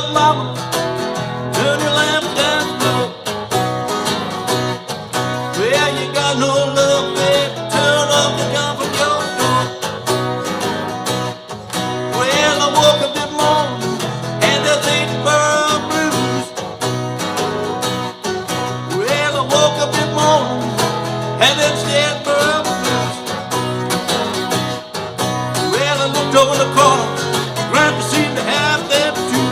up, mama, turn your lamp down low. Well, you got no love, baby, turn off the gun from your door. Well, I woke up this morning and the Statesboro Blues. Well, I woke up this morning and them Statesboro Blues. Well, I looked over the corner, Grandpa seemed to have them too.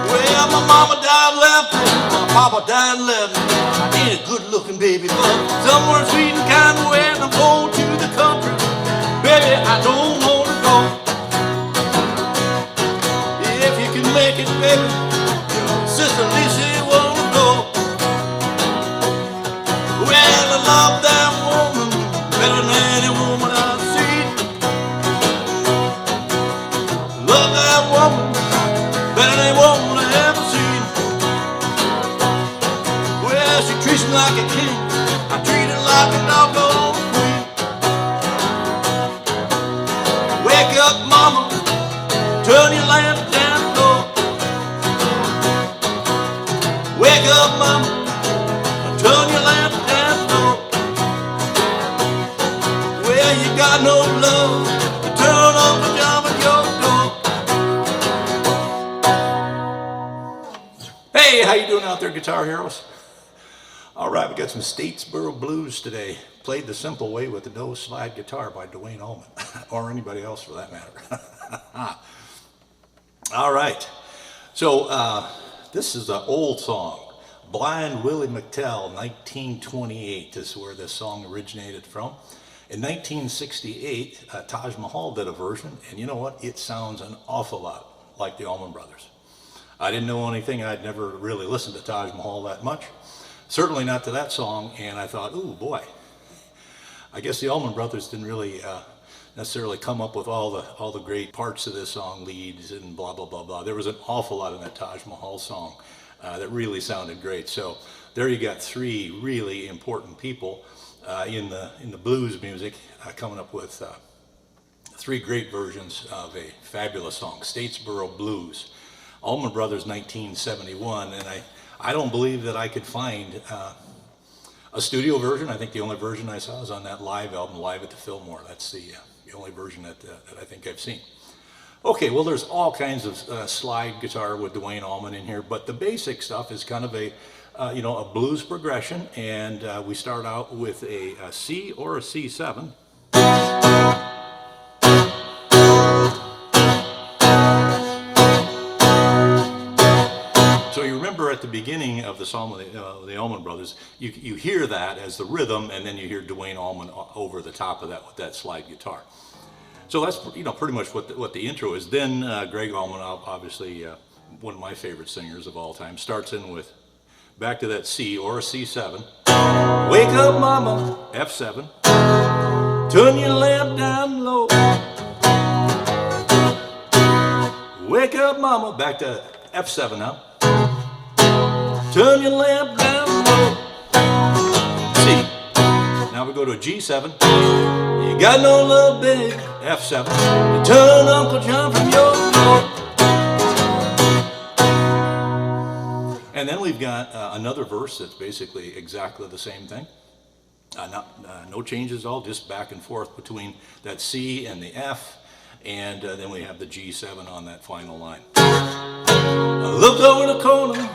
Well, my mama died and left me, my papa died and left me. I ain't a good-looking baby, but somewhere sweet and kind of where I'm going to the country. Baby, I don't want to go. If you can make it, baby, your sister Lisa wanna go. Well, I love that woman better than any woman I've seen. Love that woman better than any woman I ever seen. Well, she treats me like a king, I treat her like a doggone queen. Wake up, mama, turn your lamp down low. Wake up, mama, turn your lamp down low. Well, you got no love to turn on the job at your door. Hey, how you doing out there, guitar heroes? All right, we got some Statesboro Blues today. Played the simple way with the no slide guitar by Dwayne Allman, or anybody else for that matter. All right, so this is an old song. Blind Willie McTell, 1928 is where this song originated from. In 1968, Taj Mahal did a version, and you know what? It sounds an awful lot like the Allman Brothers. I didn't know anything. I'd never really listened to Taj Mahal that much. Certainly not to that song, and I thought, ooh, boy. I guess the Allman Brothers didn't really necessarily come up with all the great parts of this song, leads and blah, blah, blah, blah. There was an awful lot in that Taj Mahal song that really sounded great. So there you got three really important people in the blues music coming up with three great versions of a fabulous song, Statesboro Blues. Allman Brothers 1971, and I don't believe that I could find a studio version. I think the only version I saw is on that live album, Live at the Fillmore. That's the only version that I think I've seen. Okay, well, there's all kinds of slide guitar with Dwayne Allman in here, but the basic stuff is kind of a a blues progression, and we start out with a C or a C7. So you remember at the beginning of the song of the Allman Brothers, you hear that as the rhythm, and then you hear Dwayne Allman over the top of that with that slide guitar. So that's pretty much what the intro is. Then Greg Allman, obviously one of my favorite singers of all time, starts in with back to that C or a C7. Wake up, mama, F7. Turn your lamp down low. Wake up, mama, back to F7 now. Turn your lamp down low. C. Now we go to a G7. You got no love, babe. F7. You turn Uncle John from your door. And then we've got another verse that's basically exactly the same thing. No changes at all, just back and forth between that C and the F. And then we have the G7 on that final line. I looked over the corner.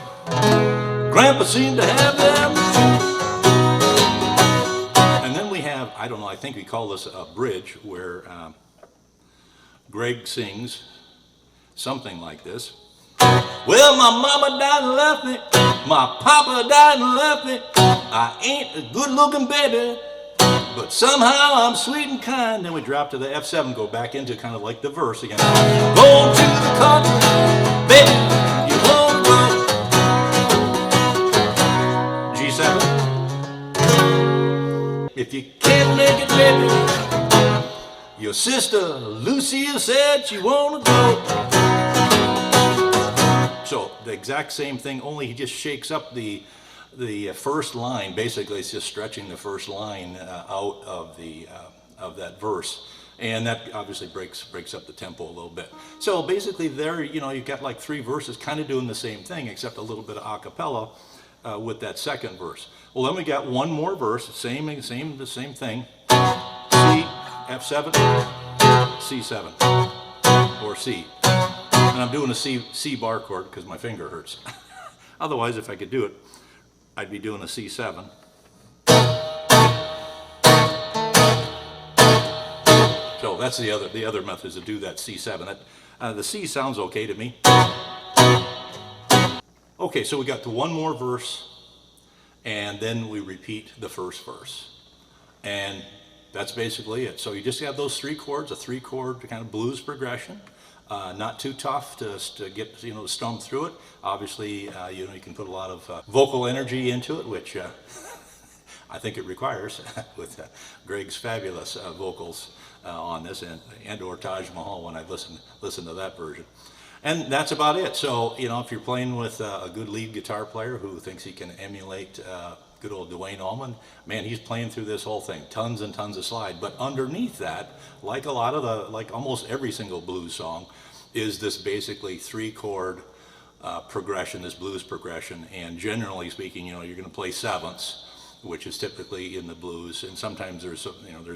Grandpa seemed to have them too. And then we have, I don't know, I think we call this a bridge, where Greg sings something like this. Well, my mama died and left me, my papa died and left me. I ain't a good-looking baby, but somehow I'm sweet and kind. Then we drop to the F7, go back into kind of like the verse again. Going to the country, baby, you wanna go. G7. If you can't make it, baby, your sister Lucia said she wanna go. So the exact same thing, only he just shakes up the first line. Basically, it's just stretching the first line out of that verse And that obviously breaks up the tempo a little bit. So basically there, you know, you've got like 3 verses kind of doing the same thing, except a little bit of a cappella with that second verse. Well, then we got one more verse, the same thing, C, F7, C7, or C. And I'm doing a C bar chord because my finger hurts. Otherwise, if I could do it, I'd be doing a C7. So that's the other method, is to do that C7. The C sounds okay to me. Okay, so we got to one more verse, and then we repeat the first verse. And that's basically it. So you just have those 3 chords, a 3-chord kind of blues progression. Not too tough to get, you know, to strum through it. Obviously, you know, you can put a lot of vocal energy into it, which I think it requires with Greg's fabulous vocals on this, and or Taj Mahal when I listen to that version. And that's about it. So, you know, if you're playing with a good lead guitar player who thinks he can emulate good old Duane Allman, man, he's playing through this whole thing, tons and tons of slide. But underneath that, like almost every single blues song, is this basically 3-chord progression, this blues progression. And generally speaking, you know, you're going to play sevenths, which is typically in the blues, and sometimes there's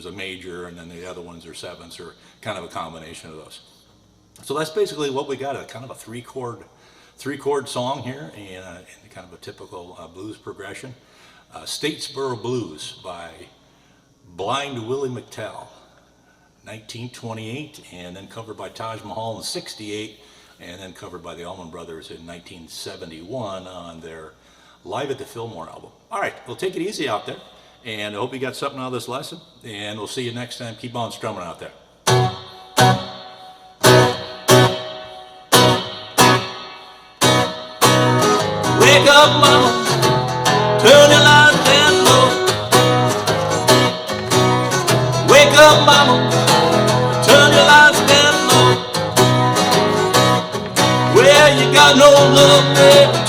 a major, and then the other ones are sevenths, or kind of a combination of those. So that's basically what we got, a kind of a 3-chord song here, and kind of a typical blues progression. Statesboro Blues by Blind Willie McTell, 1928, and then covered by Taj Mahal in 68, and then covered by the Allman Brothers in 1971 on their Live at the Fillmore album. All right, well, take it easy out there, and I hope you got something out of this lesson, and we'll see you next time. Keep on strumming out there. Wake up, mama, turn your lights down low. Wake up, mama, turn your lights down low. Well, you got no love there.